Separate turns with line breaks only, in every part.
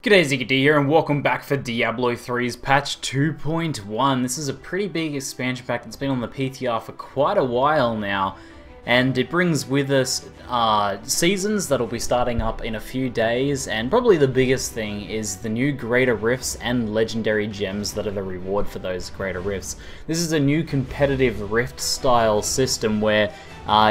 G'day, ZiggyD here, and welcome back for Diablo 3's patch 2.1. This is a pretty big expansion pack that's been on the PTR for quite a while now, and it brings with us seasons that'll be starting up in a few days, and probably the biggest thing is the new greater rifts and legendary gems that are the reward for those greater rifts. This is a new competitive rift style system where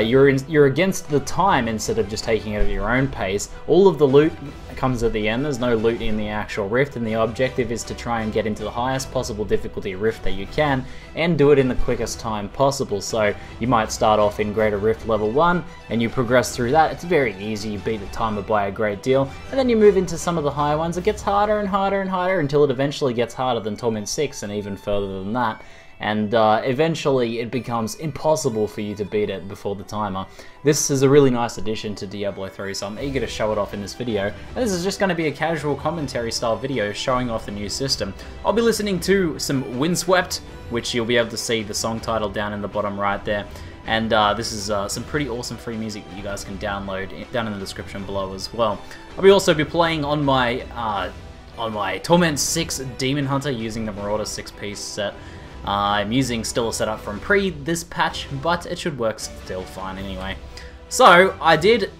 you're against the time instead of just taking it at your own pace. All of the loot comes at the end. There's no loot in the actual rift, and the objective is to try and get into the highest possible difficulty rift that you can and do it in the quickest time possible. So you might start off in greater rift level 1 and you progress through that. It's very easy, you beat the timer by a great deal, and then you move into some of the higher ones. It gets harder and harder and harder until it eventually gets harder than Torment 6 and even further than that. And eventually it becomes impossible for you to beat it before the timer. This is a really nice addition to Diablo 3, so I'm eager to show it off in this video. And this is just going to be a casual commentary style video showing off the new system. I'll be listening to some Windswept, which you'll be able to see the song title down in the bottom right there. And this is some pretty awesome free music that you guys can download down in the description below as well. I'll also be playing on my Torment 6 Demon Hunter using the Marauder 6-piece set. I'm using still a setup from this patch, but it should work still fine anyway. So, I did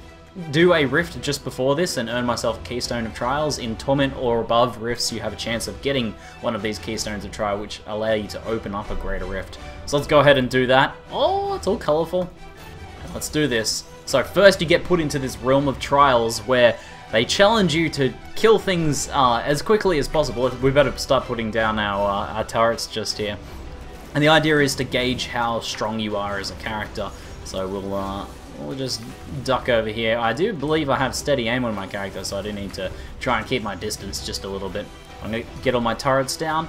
do a rift just before this and earn myself a Keystone of Trials. In Torment or above rifts, you have a chance of getting one of these Keystones of Trial, which allow you to open up a greater rift. So let's go ahead and do that. Oh, it's all colourful. Let's do this. So first you get put into this realm of trials where they challenge you to kill things as quickly as possible. We better start putting down our turrets just here. And the idea is to gauge how strong you are as a character. So we'll just duck over here. I do believe I have steady aim on my character, so I do need to try and keep my distance just a little bit. I'm gonna get all my turrets down.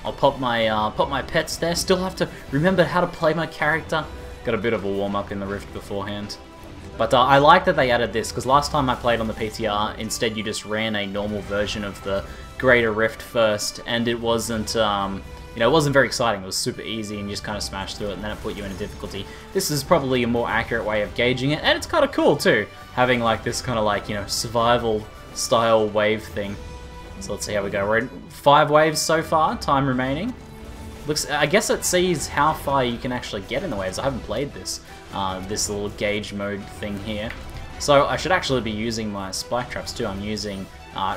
I'll pop my pets there. Still have to remember how to play my character. Got a bit of a warm up in the rift beforehand. But I like that they added this, because last time I played on the PTR, instead you just ran a normal version of the Greater Rift first, and it wasn't, it wasn't very exciting. It was super easy, and you just kind of smashed through it, and then it put you in a difficulty. This is probably a more accurate way of gauging it, and it's kind of cool too, having like this kind of like, survival style wave thing. So let's see how we go. We're in 5 waves so far, time remaining. I guess it sees how far you can actually get in the waves. I haven't played this little gauge mode thing here. So I should actually be using my spike traps too. I'm using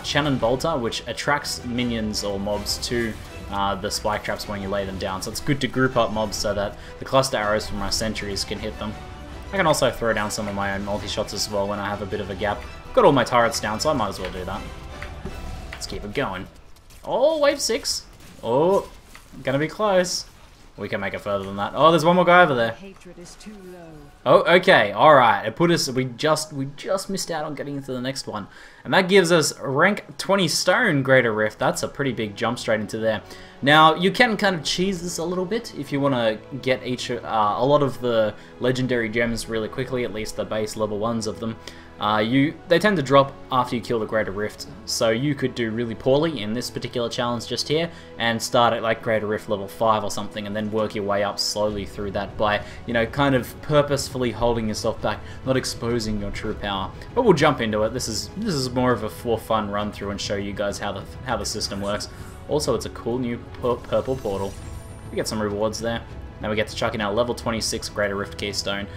Cannon Bolter, which attracts minions or mobs to the spike traps when you lay them down. So it's good to group up mobs so that the cluster arrows from my sentries can hit them. I can also throw down some of my own multi-shots as well when I have a bit of a gap. I've got all my turrets down, so I might as well do that. Let's keep it going. Oh, wave 6. Oh, gonna be close. We can make it further than that. Oh, there's one more guy over there.
Hatred is too low.
Oh, okay, alright. It put us, we just missed out on getting into the next one. And that gives us rank 20 stone Greater Rift. That's a pretty big jump straight into there. Now, you can kind of cheese this a little bit if you want to get a lot of the legendary gems really quickly, at least the base level ones of them. They tend to drop after you kill the Greater Rift, so you could do really poorly in this particular challenge just here, and start at like Greater Rift level 5 or something, and then work your way up slowly through that by, kind of purposefully holding yourself back, not exposing your true power. But we'll jump into it. This is more of a for fun run through and show you guys how the system works. Also, it's a cool new purple portal. We get some rewards there. Now we get to chuck in our level 26 Greater Rift Keystone.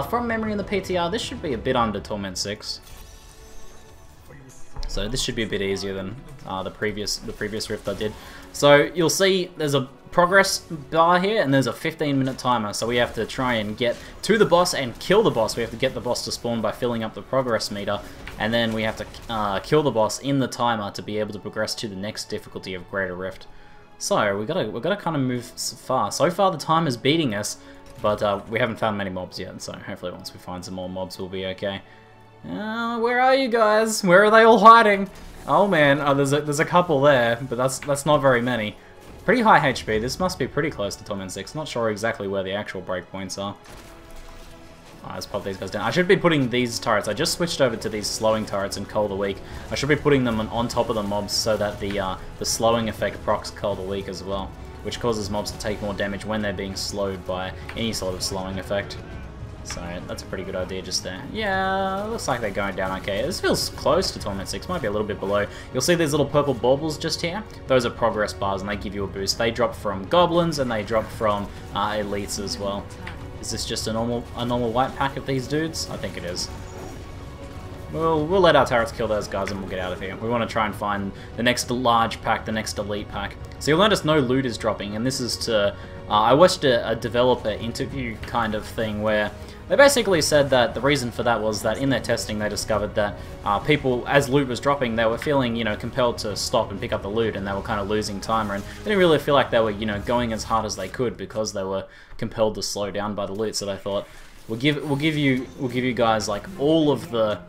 From memory in the PTR, this should be a bit under Torment 6. So this should be a bit easier than the previous rift I did. So you'll see there's a progress bar here, and there's a 15-minute timer. So we have to try and get to the boss and kill the boss. We have to get the boss to spawn by filling up the progress meter, and then we have to kill the boss in the timer to be able to progress to the next difficulty of Greater Rift. So we gotta kind of move fast. So far the time is beating us, but we haven't found many mobs yet. So hopefully once we find some more mobs, we'll be okay. Where are you guys? Where are they all hiding? Oh man, there's a couple there, but that's not very many. Pretty high HP. This must be pretty close to Torment 6. Not sure exactly where the actual breakpoints are. Let's pop these guys down. I should be putting these turrets. I just switched over to these slowing turrets in Cold a Week. I should be putting them on top of the mobs so that the slowing effect procs Cold a Week as well, which causes mobs to take more damage when they're being slowed by any sort of slowing effect. So that's a pretty good idea just there. Yeah, looks like they're going down okay. This feels close to Torment 6, might be a little bit below. You'll see these little purple baubles just here. Those are progress bars and they give you a boost. They drop from goblins and they drop from elites as well. Is this just a normal white pack of these dudes? I think it is. We'll let our turrets kill those guys and we'll get out of here. We want to try and find the next large pack, the next elite pack. So you'll notice no loot is dropping, and this is to... I watched a developer interview kind of thing where they basically said that the reason for that was that in their testing they discovered that people, as loot was dropping, they were feeling, compelled to stop and pick up the loot, and they were kind of losing time, and they didn't really feel like they were, going as hard as they could because they were compelled to slow down by the loot. So they thought, we'll give you guys like all of the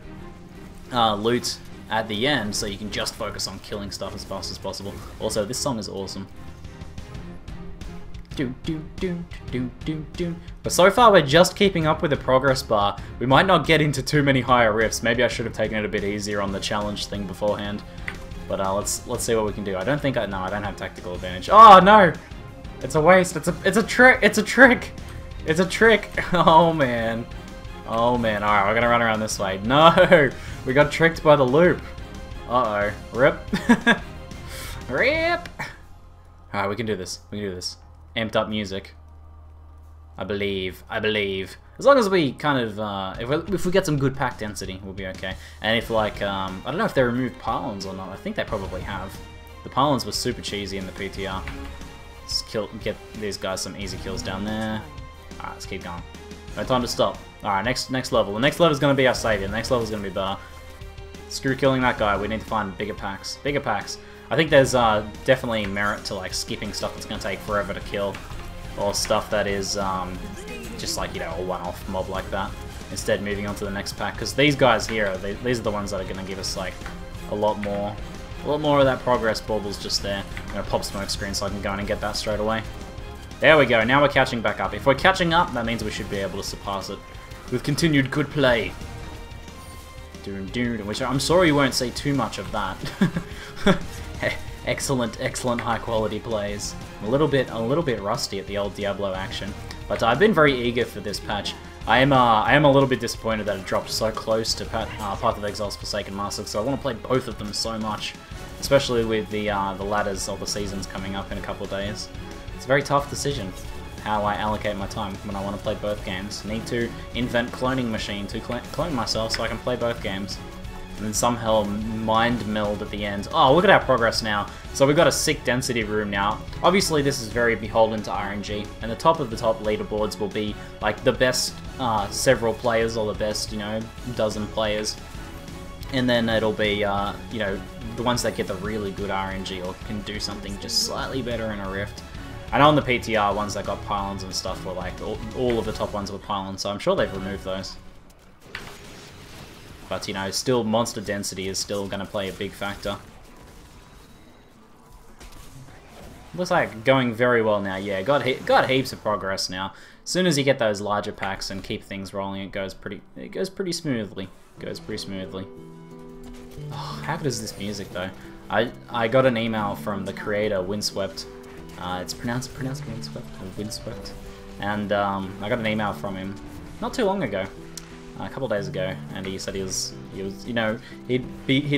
loot at the end, so you can just focus on killing stuff as fast as possible. Also, this song is awesome. But so far we're just keeping up with the progress bar. We might not get into too many higher rifts. Maybe I should have taken it a bit easier on the challenge thing beforehand. But let's see what we can do. I don't think I don't have tactical advantage. Oh no! It's a waste. It's a trick. It's a trick. It's a trick. Oh man. Oh man. All right, we're gonna run around this way. No, we got tricked by the loop. Uh oh. Rip. Rip. All right, we can do this. We can do this. Amped up music. I believe. As long as we kind of, if we get some good pack density, we'll be okay. And if like, I don't know if they removed pylons or not. I think they probably have. The pylons were super cheesy in the PTR. Let's get these guys some easy kills down there. Alright, let's keep going. No time to stop. Alright, next level. The next level is going to be our savior. The next level is going to be better. Screw killing that guy. We need to find bigger packs. Bigger packs. I think there's definitely merit to like skipping stuff that's going to take forever to kill, or stuff that is just like, a one-off mob like that. Instead, moving on to the next pack, because these guys here, these are the ones that are going to give us like a lot more of that progress baubles just there. I'm going to pop smoke screen so I can go in and get that straight away. There we go. Now we're catching back up. If we're catching up, that means we should be able to surpass it with continued good play. Which I'm sorry you won't see too much of that. Excellent high quality plays. I'm a little bit rusty at the old Diablo action, but I've been very eager for this patch. I am a little bit disappointed that it dropped so close to Path of Exile's Forsaken Master, so I want to play both of them so much, especially with the ladders or the seasons coming up in a couple of days. It's a very tough decision how I allocate my time when I want to play both games. I need to invent cloning machine to clone myself so I can play both games. And then somehow mind meld at the end. Oh, look at our progress now. So we've got a sick density room now. Obviously this is very beholden to RNG, and the top of the top leaderboards will be like the best several players, or the best, dozen players. And then it'll be, the ones that get the really good RNG or can do something just slightly better in a rift. I know on the PTR, ones that got pylons and stuff were like, all of the top ones were pylons, so I'm sure they've removed those. But, still monster density is still going to play a big factor. Looks like going very well now. Yeah, got heaps of progress now. As soon as you get those larger packs and keep things rolling, it goes pretty smoothly. Oh, how good is this music though? I got an email from the creator, Windswept. It's pronounced Windswept or Windswept, and I got an email from him not too long ago. A couple of days ago, and he said he'd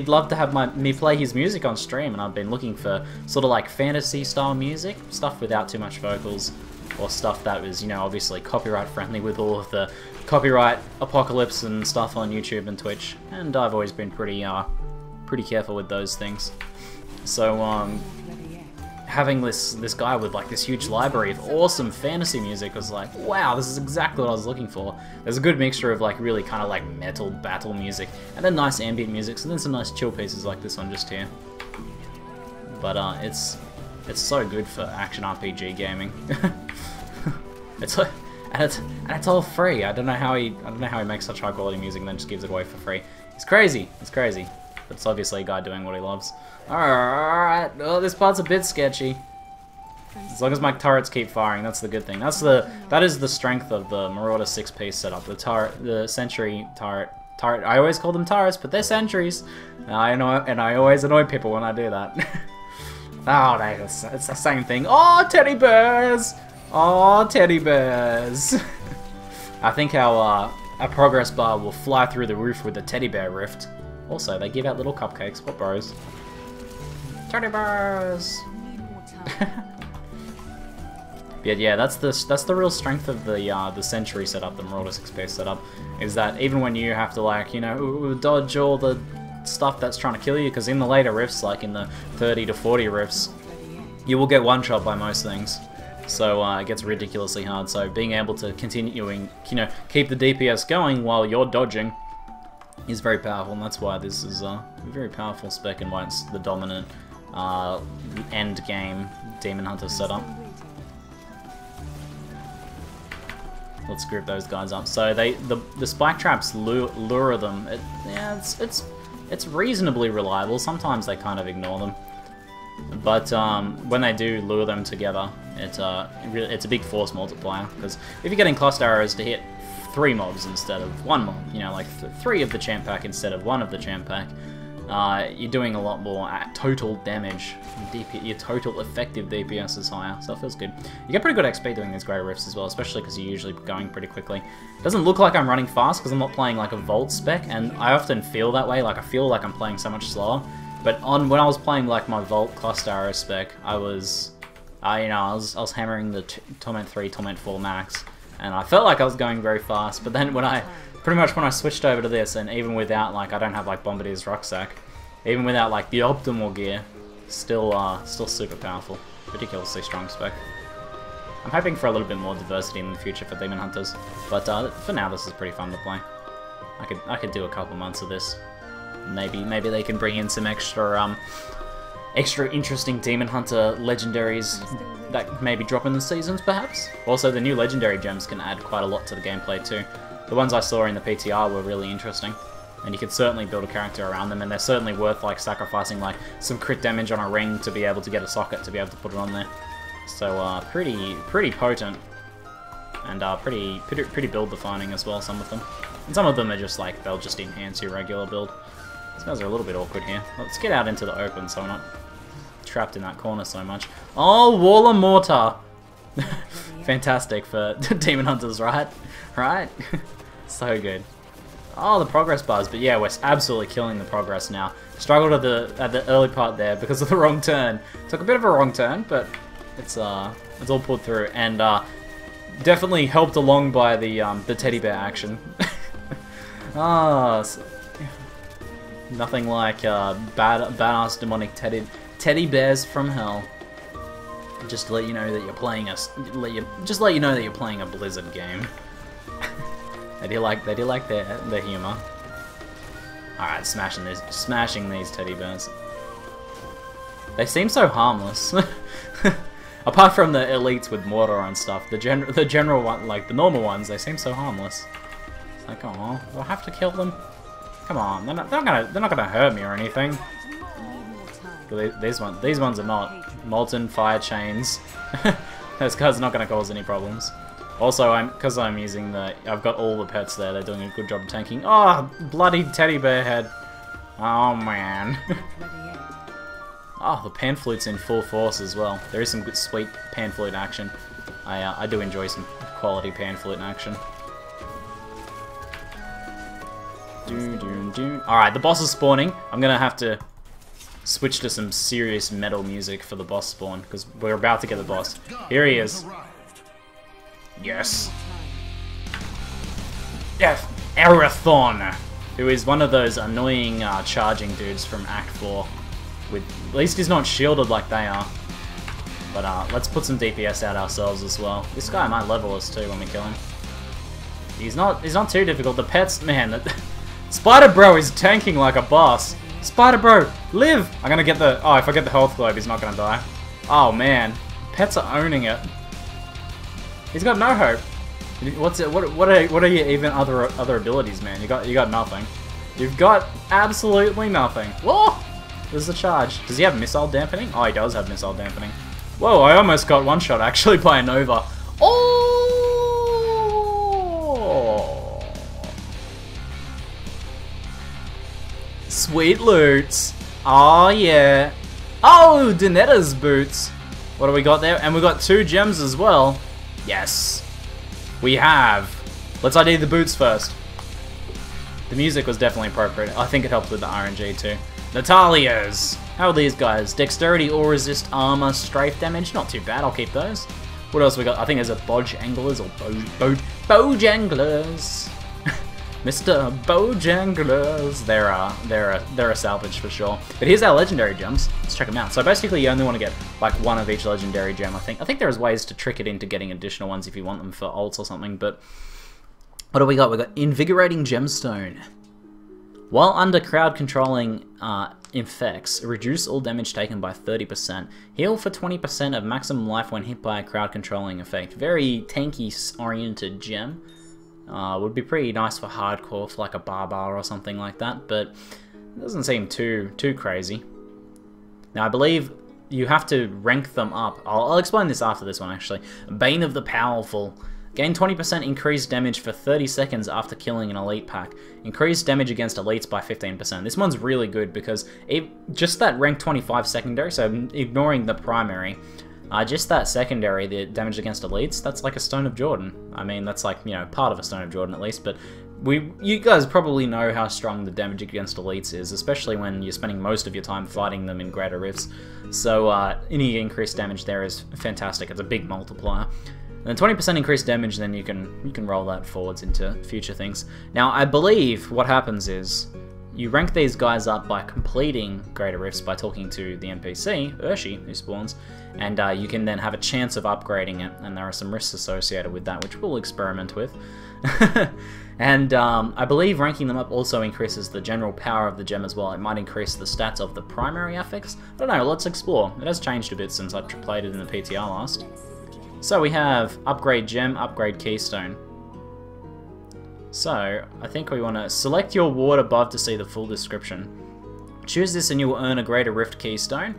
love to have me play his music on stream, and I've been looking for sort of like fantasy style music, stuff without too much vocals, or stuff that was, obviously copyright friendly with all of the copyright apocalypse and stuff on YouTube and Twitch, and I've always been pretty careful with those things. So having this guy with like this huge library of awesome fantasy music was like, wow, this is exactly what I was looking for. There's a good mixture of like really kind of like metal battle music, and then nice ambient music, and then some nice chill pieces like this one just here. But it's so good for action RPG gaming. it's all free. I don't know how he makes such high quality music and then just gives it away for free. It's crazy. But it's obviously a guy doing what he loves. Alright, well, this part's a bit sketchy. As long as my turrets keep firing, that's the good thing. That is the strength of the Marauder 6-piece setup. The Sentry turret. I always call them turrets, but they're sentries. I know, and I always annoy people when I do that. Oh, no, it's the same thing. Oh, teddy bears! Oh, teddy bears! I think our progress bar will fly through the roof with the teddy bear rift. Also, they give out little cupcakes. What bros? Teddy bears! Yeah, that's the real strength of the Sentry setup, the Marauder 6 setup, is that even when you have to, like, you know, dodge all the stuff that's trying to kill you, because in the later rifts, like in the 30 to 40 rifts, you will get one-shot by most things. So it gets ridiculously hard. So being able to continuing, you know, keep the DPS going while you're dodging is very powerful, and that's why this is a very powerful spec and why it's the dominant Endgame Demon Hunter setup. Let's group those guys up. So the spike traps lure them. It's reasonably reliable. Sometimes they kind of ignore them, but when they do lure them together, it's a big force multiplier. Because if you're getting cluster arrows to hit 3 mobs instead of 1 mob, you know, like 3 of the champ pack instead of 1 of the champ pack, you're doing a lot more total damage. Your total effective DPS is higher, so it feels good. You get pretty good XP doing these grey rifts as well, especially because you're usually going pretty quickly. It doesn't look like I'm running fast because I'm not playing like a Vault spec, and I often feel that way, like I feel like I'm playing so much slower. But when I was playing like my Vault cluster arrow spec, I was hammering the Torment 3, Torment 4 max, and I felt like I was going very fast. But then when I switched over to this, and even without, like, I don't have like Bombardier's rucksack, even without like the optimal gear, still super powerful, ridiculously strong spec. I'm hoping for a little bit more diversity in the future for Demon Hunters, but for now this is pretty fun to play. I could do a couple months of this. Maybe they can bring in some extra interesting Demon Hunter legendaries that maybe drop in the seasons, perhaps. Also, the new legendary gems can add quite a lot to the gameplay too. The ones I saw in the PTR were really interesting, and you could certainly build a character around them, and they're certainly worth like sacrificing like some crit damage on a ring to be able to get a socket to be able to put it on there. So pretty potent, and pretty build defining as well, some of them. And some of them are just like, they'll just enhance your regular build. These guys are a little bit awkward here. Let's get out into the open so we're not trapped in that corner so much. Oh, Wall of Mortar! Fantastic for Demon Hunters, right? Right? So good. Oh, the progress bars, but yeah, we're absolutely killing the progress now. Struggled at the early part there because of the wrong turn. Took a bit of a wrong turn, but it's all pulled through, and definitely helped along by the teddy bear action. Nothing like badass demonic teddy bears from hell. Just to let you know that you're playing a Blizzard game. They do like their humor. All right, smashing these teddy bears. They seem so harmless. Apart from the elites with mortar and stuff, the general one, like the normal ones, they seem so harmless. It's like, oh, do I have to kill them? Come on, they're not gonna hurt me or anything. These ones are not. Molten fire chains. Those guys are not gonna cause any problems. Also, because I'm using I've got all the pets there. They're doing a good job of tanking. Oh, bloody teddy bear head. Oh man. Oh, the pan flute's in full force as well. There is some good, sweet pan flute action. I do enjoy some quality pan flute action. Alright, the boss is spawning. I'm gonna have to switch to some serious metal music for the boss spawn, because we're about to get the boss. Here he is. Yes. Yes, Erathon, who is one of those annoying charging dudes from Act 4. At least he's not shielded like they are. But let's put some DPS out ourselves as well. This guy might level us too when we kill him. He's not too difficult. The pets, man, Spider Bro is tanking like a boss. Spider Bro, live! I'm gonna get the... Oh, if I get the health globe, he's not gonna die. Oh man, pets are owning it. He's got no hope. What are your even other abilities, man? You got nothing. You've got absolutely nothing. Whoa! There's the charge. Does he have missile dampening? Oh, he does have missile dampening. Whoa, I almost got one shot actually by a Nova. Oh! Sweet loots. Oh yeah. Oh, Danetta's boots. What do we got there? And we got 2 gems as well. Yes. We have Let's ID the boots first. The music was definitely appropriate. I think it helped with the RNG too. Natalia's. How are these guys? Dexterity or resist armor, strafe damage. Not too bad. I'll keep those. What else we got? I think there's a Bojanglers or Bojanglers. Mr. Bojanglers. They're a salvage for sure. But here's our legendary gems. Let's check them out. So basically, you only want to get like one of each legendary gem. I think there's ways to trick it into getting additional ones if you want them for ults or something. But what do we got? We got Invigorating Gemstone. While under crowd controlling effects, reduce all damage taken by 30%. Heal for 20% of maximum life when hit by a crowd controlling effect. Very tanky oriented gem. Would be pretty nice for hardcore, for like a barbar or something like that, but it doesn't seem too crazy. Now I believe you have to rank them up. I'll explain this after this one actually. Bane of the Powerful. Gain 20% increased damage for 30 seconds after killing an elite pack. Increased damage against elites by 15%. This one's really good because just that rank 25 secondary, so ignoring the primary, just that secondary, the damage against elites, that's like a Stone of Jordan. I mean, that's like, you know, part of a Stone of Jordan at least, but you guys probably know how strong the damage against elites is, especially when you're spending most of your time fighting them in greater rifts. So any increased damage there is fantastic. It's a big multiplier. And 20% increased damage, then you can roll that forwards into future things. Now, I believe what happens is you rank these guys up by completing greater rifts by talking to the NPC, Urshi, who spawns, and you can then have a chance of upgrading it, and there are some risks associated with that, which we'll experiment with. And I believe ranking them up also increases the general power of the gem as well. It might increase the stats of the primary affix. I don't know, let's explore. It has changed a bit since I played it in the PTR last. So we have upgrade gem, upgrade keystone. So I think we want to select your ward above to see the full description. Choose this and you will earn a greater rift keystone.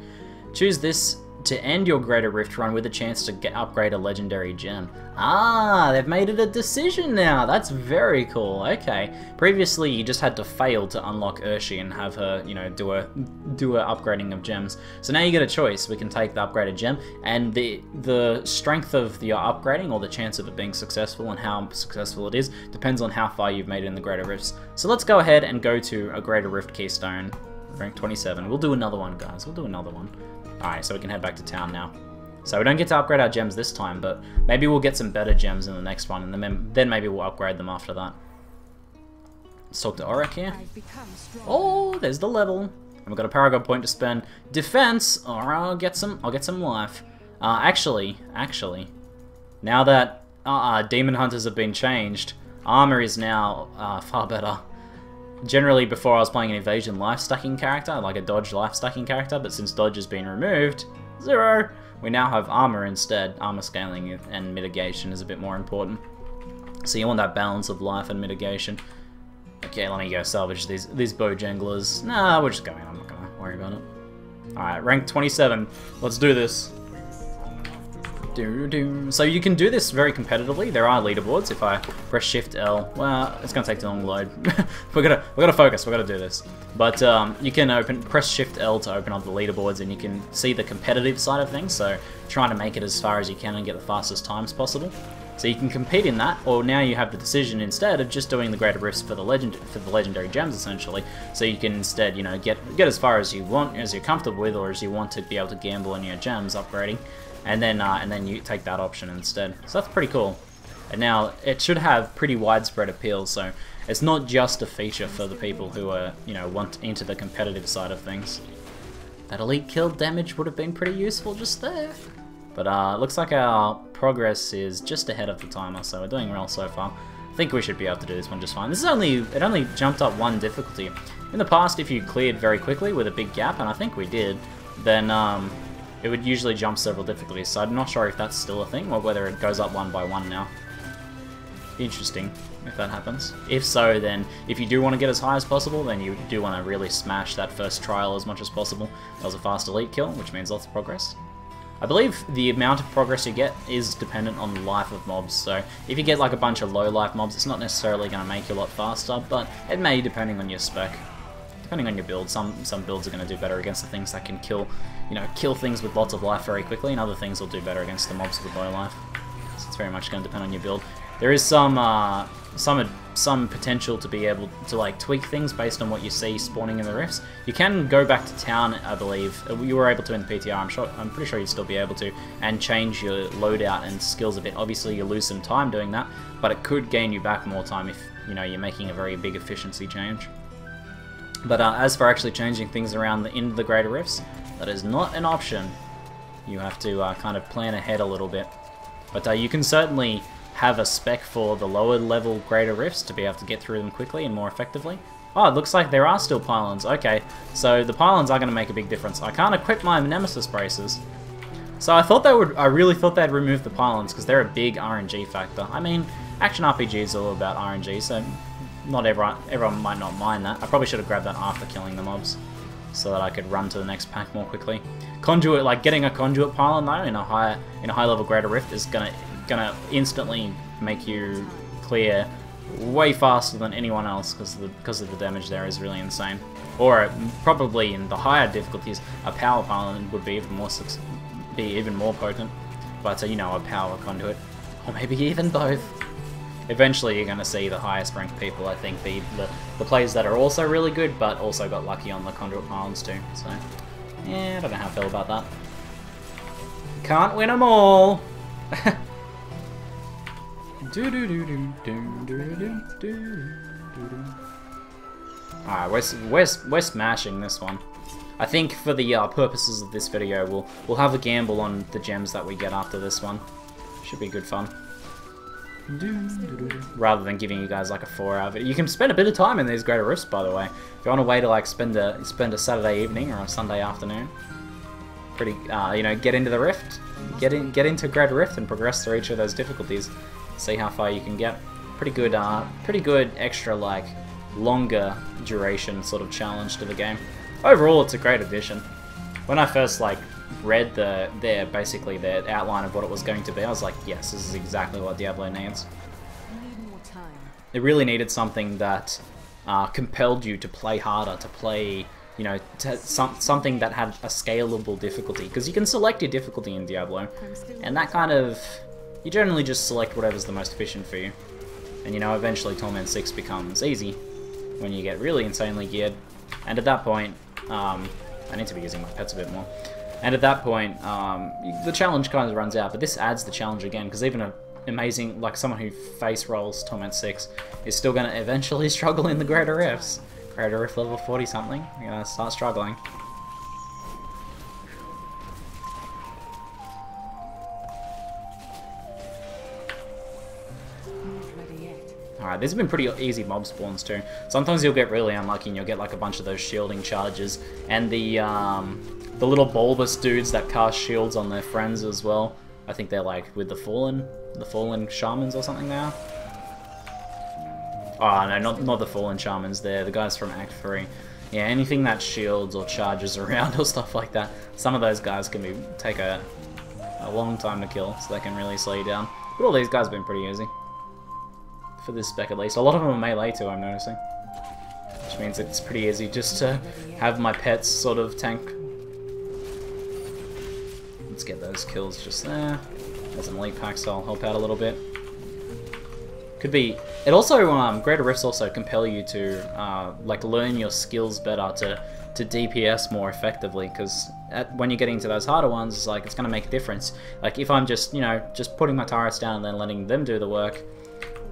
Choose this to end your greater rift run with a chance to upgrade a legendary gem. Ah, they've made it a decision now. That's very cool. Okay. Previously, you just had to fail to unlock Urshi and have her, you know, do a upgrading of gems. So now you get a choice. We can take the upgraded gem, and the strength of your upgrading, or the chance of it being successful and how successful it is, depends on how far you've made it in the greater rifts. So let's go ahead and go to a greater rift keystone, rank 27. We'll do another one, guys. We'll do another one. Alright, so we can head back to town now. So we don't get to upgrade our gems this time, but maybe we'll get some better gems in the next one, and then maybe we'll upgrade them after that. Let's talk to Auric here. Oh, there's the level. And we've got a Paragon point to spend. Defense, or I'll get some life. Actually, now that Demon Hunters have been changed, armor is now far better. Generally, before I was playing an evasion life stacking character, like a dodge life stacking character, but since dodge has been removed, 0, we now have armor instead. Armor scaling and mitigation is a bit more important. So you want that balance of life and mitigation. Okay, let me go salvage these Bojanglers. Nah, we're just going. I'm not gonna worry about it. Alright, rank 27. Let's do this. So you can do this very competitively. There are leaderboards. If I press Shift L, well, it's gonna take too long to load. we're gonna focus. We're gonna do this. But you can press Shift L to open up the leaderboards, and you can see the competitive side of things. So trying to make it as far as you can and get the fastest times possible. So you can compete in that, or now you have the decision instead of just doing the greater rifts for the legendary gems essentially. So you can instead, you know, get as far as you want, as you're comfortable with, or as you want to be able to gamble on your gems upgrading. And then you take that option instead. So that's pretty cool. And now it should have pretty widespread appeal, so it's not just a feature for the people who are, you know, want into the competitive side of things. That elite kill damage would have been pretty useful just there. But looks like our progress is just ahead of the timer, so we're doing well so far. I think we should be able to do this one just fine. It only jumped up 1 difficulty. In the past, if you cleared very quickly with a big gap, and I think we did, then it would usually jump several difficulties, so I'm not sure if that's still a thing, or whether it goes up 1 by 1 now. Interesting, if that happens. If so, then if you do want to get as high as possible, then you do want to really smash that first trial as much as possible. That was a fast elite kill, which means lots of progress. I believe the amount of progress you get is dependent on the life of mobs, so if you get like a bunch of low life mobs, it's not necessarily going to make you a lot faster, but it may depending on your spec. Depending on your build, some builds are going to do better against the things that can kill things with lots of life very quickly, and other things will do better against the mobs with low life. So it's very much going to depend on your build. There is some potential to be able to like tweak things based on what you see spawning in the rifts. You can go back to town, I believe. You were able to in the PTR. I'm pretty sure you'd still be able to, and change your loadout and skills a bit. Obviously, you lose some time doing that, but it could gain you back more time if you're making a very big efficiency change. But as for actually changing things around into the greater rifts, that is not an option. You have to kind of plan ahead a little bit. But you can certainly have a spec for the lower level greater rifts to be able to get through them quickly and more effectively. Oh, it looks like there are still pylons. Okay, so the pylons are going to make a big difference. I can't equip my nemesis braces. So I really thought they'd remove the pylons because they're a big RNG factor. I mean, action RPGs are all about RNG, so not everyone might not mind that. I probably should have grabbed that after killing the mobs so that I could run to the next pack more quickly. Conduit, like getting a conduit pylon though in a high level greater rift is gonna instantly make you clear way faster than anyone else because of the damage there is really insane. Or probably in the higher difficulties, a power pylon would be even more potent. But a power conduit, or maybe even both. Eventually, you're going to see the highest ranked people, I think, be the players that are also really good, but also got lucky on the conduit pylons too. So, yeah, I don't know how I feel about that. Can't win them all. Alright, we're smashing this one. I think for the purposes of this video, we'll have a gamble on the gems that we get after this one. Should be good fun. Rather than giving you guys like a 4-hour video. You can spend a bit of time in these greater rifts, by the way. If you want a way to like spend a Saturday evening or a Sunday afternoon, pretty get into the rift, get into greater rift and progress through each of those difficulties. See how far you can get. Pretty good extra like longer duration sort of challenge to the game. Overall, it's a great addition. When I first like read basically the outline of what it was going to be, I was like, yes, this is exactly what Diablo needs. It really needed something that compelled you to play harder, to play, something that had a scalable difficulty. Because you can select your difficulty in Diablo, and that kind of, you generally just select whatever's the most efficient for you. And eventually Torment 6 becomes easy when you get really insanely geared. And at that point, I need to be using my pets a bit more. And at that point, the challenge kind of runs out, but this adds the challenge again, because even an amazing, like someone who face rolls Torment 6 is still going to eventually struggle in the Greater Rifts. Greater Rift level 40 something, you're going to start struggling. Alright, these have been pretty easy mob spawns too. Sometimes you'll get really unlucky and you'll get like a bunch of those shielding charges, and the little bulbous dudes that cast shields on their friends as well. I think they're like with the fallen shamans or something now. Oh no, not the fallen shamans, they're the guys from Act 3. Yeah, anything that shields or charges around or stuff like that, some of those guys can take a long time to kill, so they can really slow you down. But all these guys have been pretty easy. For this spec at least. A lot of them are melee too, I'm noticing. Which means it's pretty easy just to have my pets sort of tank. Let's get those kills just there. There's an elite pack, so I'll help out a little bit. Could be... It also, Greater Rifts also compel you to, like, learn your skills better to DPS more effectively, because when you're getting into those harder ones, it's like, it's going to make a difference. Like, if I'm just, just putting my turrets down and then letting them do the work,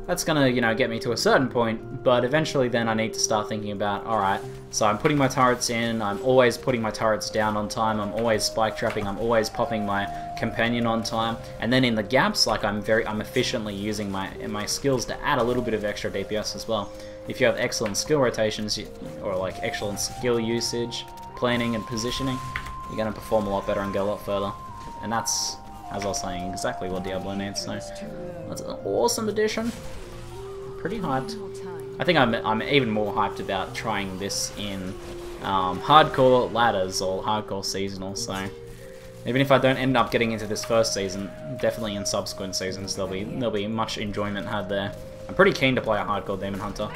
that's gonna, get me to a certain point, but eventually then I need to start thinking about, alright, so I'm putting my turrets in, I'm always putting my turrets down on time, I'm always spike trapping, I'm always popping my companion on time, and then in the gaps, like, I'm efficiently using my skills to add a little bit of extra DPS as well. If you have excellent skill rotations, or like excellent skill usage, planning and positioning, you're gonna perform a lot better and go a lot further. And that's, as I was saying, exactly what Diablo needs, so that's an awesome addition. Pretty hyped. I think I'm even more hyped about trying this in hardcore ladders or hardcore seasonal, so even if I don't end up getting into this first season, definitely in subsequent seasons there'll be much enjoyment had there. I'm pretty keen to play a hardcore Demon Hunter.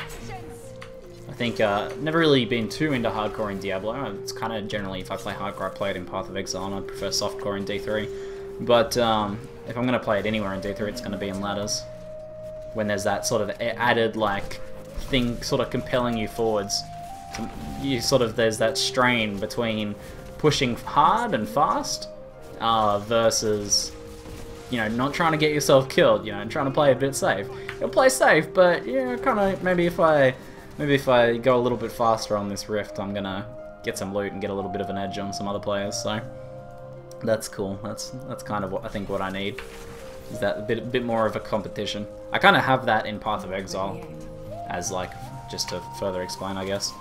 I think never really been too into hardcore in Diablo. It's kind of generally, if I play hardcore, I play it in Path of Exile, and I prefer softcore in D3. But if I'm going to play it anywhere in D3, it's going to be in ladders. when there's that sort of added like thing sort of compelling you forwards. There's that strain between pushing hard and fast versus, you know, not trying to get yourself killed, you know, and trying to play a bit safe. You'll play safe, but yeah, kind of maybe if I go a little bit faster on this rift, I'm gonna get some loot and get a little bit of an edge on some other players. So that's cool. That's kind of what I think what I need, is that a bit more of a competition. I kind of have that in Path of Exile, as like, just to further explain, I guess,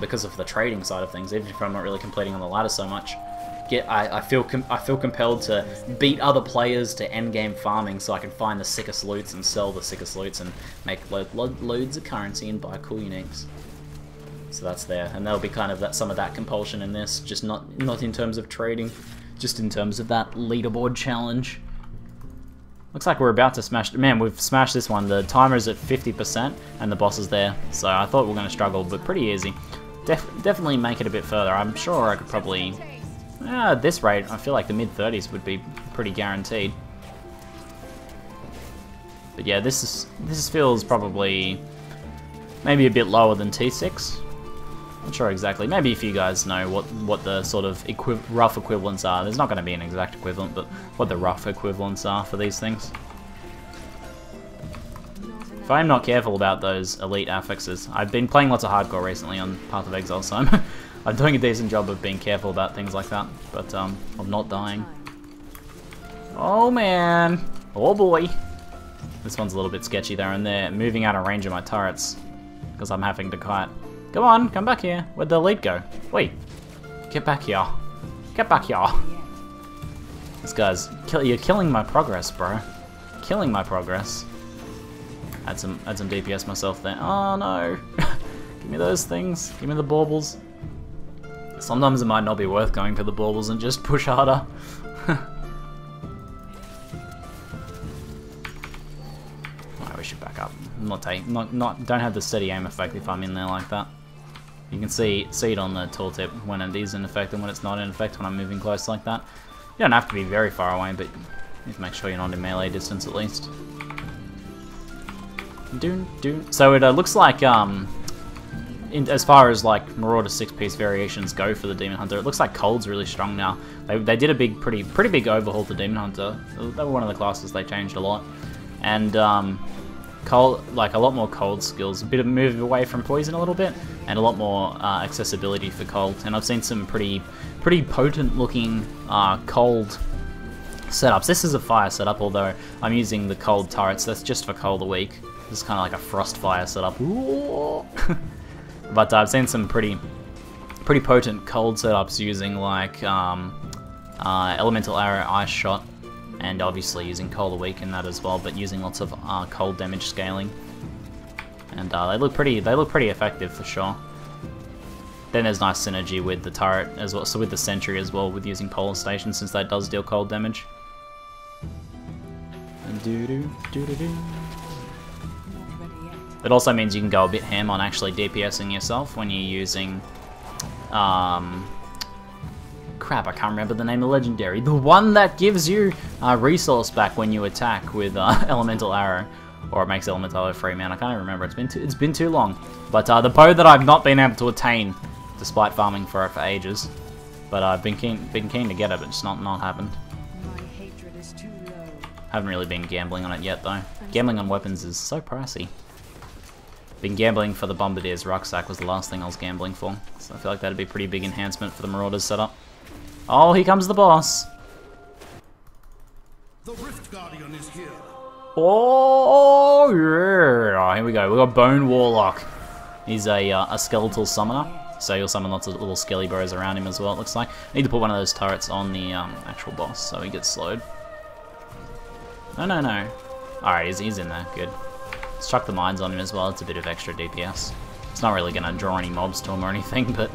because of the trading side of things. Even if I'm not really completing on the ladder so much, I feel compelled to beat other players to endgame farming so I can find the sickest loots and sell the sickest loots and make loads of currency and buy cool uniques. So that's there, and there'll be kind of some of that compulsion in this, just not in terms of trading, just in terms of that leaderboard challenge. Looks like we're about to smash. Man, we've smashed this one. The timer's at 50% and the boss is there, so I thought we were going to struggle, but pretty easy. Definitely make it a bit further. I'm sure I could probably. At this rate, I feel like the mid-30s would be pretty guaranteed. But yeah, this feels probably maybe a bit lower than T6. Not sure exactly. Maybe if you guys know what the sort of rough equivalents are. There's not going to be an exact equivalent, but what the rough equivalents are for these things. If I'm not careful about those elite affixes, I've been playing lots of hardcore recently on Path of Exile, so I'm doing a decent job of being careful about things like that, but of not dying. Oh man! Oh boy! This one's a little bit sketchy there, and they're moving out of range of my turrets because I'm having to kite. Come on, come back here. Where'd the elite go? Wait, get back here. Get back here. This guy's you're killing my progress, bro. Killing my progress. Add some DPS myself there. Oh no! Give me those things. Give me the baubles. Sometimes it might not be worth going for the baubles and just push harder. Alright, we should back up. Don't have the steady aim effect if I'm in there like that. You can see it on the tooltip when it is in effect and when it's not in effect when I'm moving close like that. You don't have to be very far away, but you need to make sure you're not in melee distance at least. So it looks like as far as like Marauder 6-piece variations go for the Demon Hunter, it looks like Cold's really strong now. They did a pretty big overhaul to Demon Hunter. They were one of the classes they changed a lot, and Cold, like a lot more Cold skills, a bit of move away from poison a little bit, and a lot more accessibility for Cold. And I've seen some pretty potent looking Cold setups. This is a fire setup, although I'm using the Cold turrets. That's just for Cold a week. This is kind of like a frost fire setup. But I've seen some pretty potent Cold setups using like Elemental Arrow, Ice Shot, and obviously using Cold a week in that as well, but using lots of Cold damage scaling. And they look pretty effective for sure. Then there's nice synergy with the turret as well, so with the Sentry as well, with using Polar Station, since that does deal Cold damage. It also means you can go a bit ham on actually DPSing yourself when you're using... crap, I can't remember the name of the legendary. The one that gives you resource back when you attack with Elemental Arrow. Or it makes Elemental Arrow free, man. I can't even remember. It's been too long. But the bow that I've not been able to attain, despite farming for it for ages. But I've been keen to get it, but it's not happened.
My hatred is too low.
Haven't really been gambling on it yet, though. Gambling on weapons is so pricey. Been gambling for the Bombardier's rucksack was the last thing I was gambling for. So I feel like that'd be a pretty big enhancement for the Marauders setup. Oh, here comes the boss.
The Rift Guardian is here.
Oh, yeah. Oh, here we go. We got Bone Warlock. He's a skeletal summoner, so you'll summon lots of little skelly bros around him as well, it looks like. I need to put one of those turrets on the actual boss so he gets slowed. No. Alright, he's in there. Good. Let's chuck the mines on him as well. It's a bit of extra DPS. It's not really going to draw any mobs to him or anything, but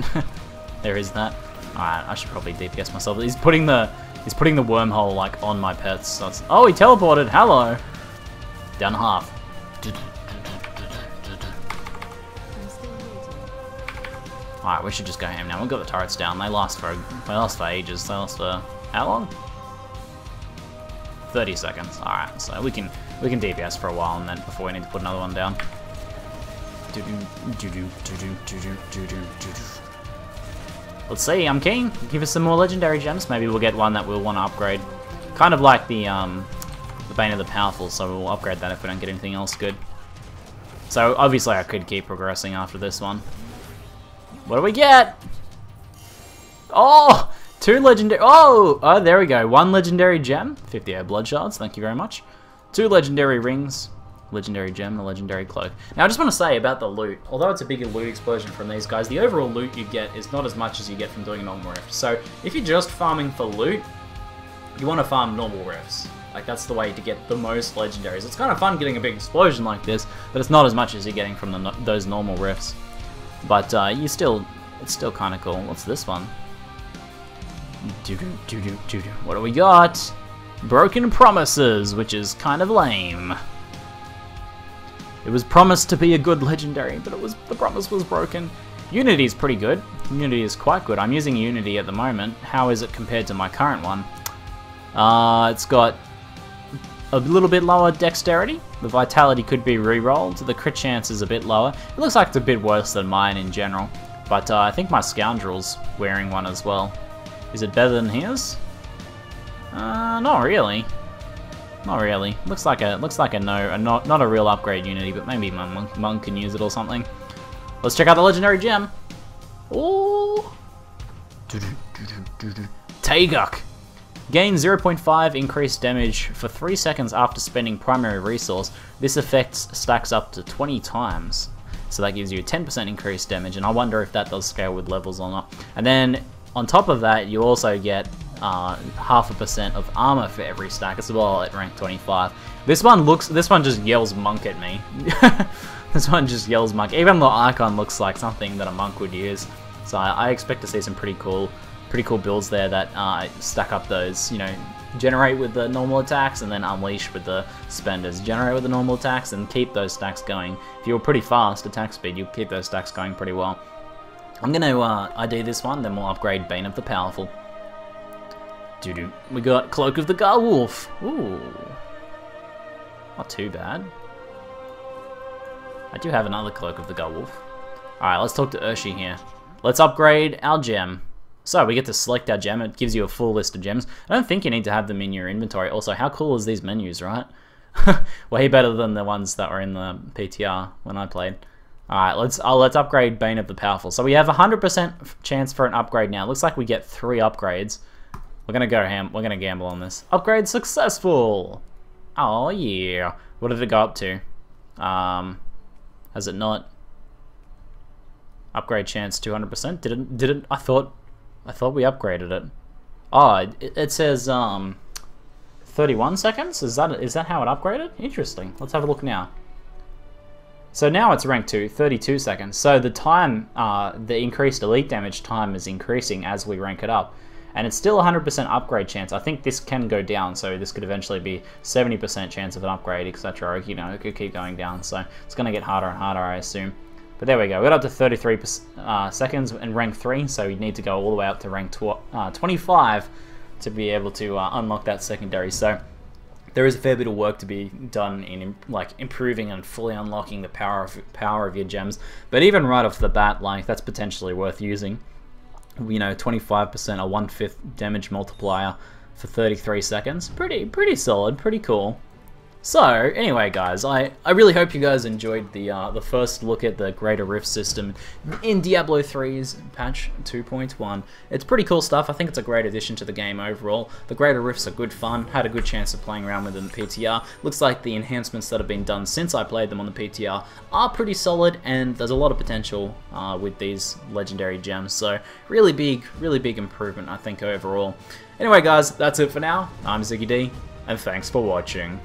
there is that. Alright, I should probably DPS myself. He's putting the wormhole like on my pets. So it's, oh, he teleported. Hello. Down half. Alright, we should just go ham now. We've got the turrets down. They last for ages. They last for how long? 30 seconds. Alright, so we can DPS for a while and then before we need to put another one down. Let's see, I'm keen. Give us some more legendary gems. Maybe we'll get one that we'll want to upgrade. Kind of like the Bane of the Powerful, so we'll upgrade that if we don't get anything else good. So obviously I could keep progressing after this one. What do we get? Oh! 2 legendary... Oh, there we go. 1 legendary gem. 58 blood shards, thank you very much. 2 legendary rings. Legendary gem and a legendary cloak. Now I just want to say about the loot, although it's a bigger loot explosion from these guys, the overall loot you get is not as much as you get from doing normal rifts. So if you're just farming for loot, you want to farm normal rifts. Like that's the way to get the most legendaries. It's kind of fun getting a big explosion like this, but it's not as much as you're getting from those normal rifts. But it's still kind of cool. What's this one? What do we got? Broken Promises, which is kind of lame. It was promised to be a good legendary, but the promise was broken. Unity is pretty good. Unity is quite good. I'm using Unity at the moment. How is it compared to my current one? It's got a little bit lower dexterity. The vitality could be re-rolled. The crit chance is a bit lower. It looks like it's a bit worse than mine in general. But I think my Scoundrel's wearing one as well. Is it better than his? Not really. Not really. Looks like a not a real upgrade Unity, but maybe my monk can use it or something. Let's check out the legendary gem. Ooh. Taeguk. Gain 0.5 increased damage for 3 seconds after spending primary resource. This effect stacks up to 20 times. So that gives you a 10% increased damage, and I wonder if that does scale with levels or not. And then on top of that, you also get 0.5% of armor for every stack as well at rank 25. This one just yells monk at me. This one just yells monk. Even the icon looks like something that a monk would use. So I expect to see some pretty cool builds there that stack up those, you know, generate with the normal attacks and then unleash with the spenders. Generate with the normal attacks and keep those stacks going. If you're pretty fast attack speed, you'll keep those stacks going pretty well. I'm gonna ID this one, then we'll upgrade Bane of the Powerful. We got Cloak of the Garwolf. Ooh. Not too bad. I do have another Cloak of the Garwolf. Alright, let's talk to Urshi here. Let's upgrade our gem. So we get to select our gem. It gives you a full list of gems. I don't think you need to have them in your inventory. Also, how cool is these menus, right? Way better than the ones that were in the PTR when I played. Alright, let's upgrade Bane of the Powerful. So we have 100% chance for an upgrade now. It looks like we get 3 upgrades. We're gonna go ham. We're gonna gamble on this. Upgrade successful. Oh yeah. What did it go up to? Has it not? Upgrade chance 200%. Did it? I thought we upgraded it. Oh, it says 31 seconds. Is that how it upgraded? Interesting. Let's have a look now. So now it's rank 2, 32 seconds. So the time, the increased elite damage time is increasing as we rank it up. And it's still 100% upgrade chance. I think this can go down, so this could eventually be 70% chance of an upgrade, etc. You know, it could keep going down, so it's going to get harder and harder, I assume. But there we go. We got up to 33 seconds in rank 3, so we need to go all the way up to rank 25 to be able to unlock that secondary. So there is a fair bit of work to be done in like improving and fully unlocking the power of your gems. But even right off the bat, like that's potentially worth using. You know, 25% or 1/5 damage multiplier for 33 seconds. Pretty solid, pretty cool. So, anyway guys, I really hope you guys enjoyed the first look at the Greater Rift system in Diablo 3's patch 2.1. It's pretty cool stuff. I think it's a great addition to the game overall. The Greater Rifts are good fun. Had a good chance of playing around with them in the PTR. Looks like the enhancements that have been done since I played them on the PTR are pretty solid, and there's a lot of potential with these legendary gems. So, really big improvement, I think, overall. Anyway guys, that's it for now. I'm ZiggyD, and thanks for watching.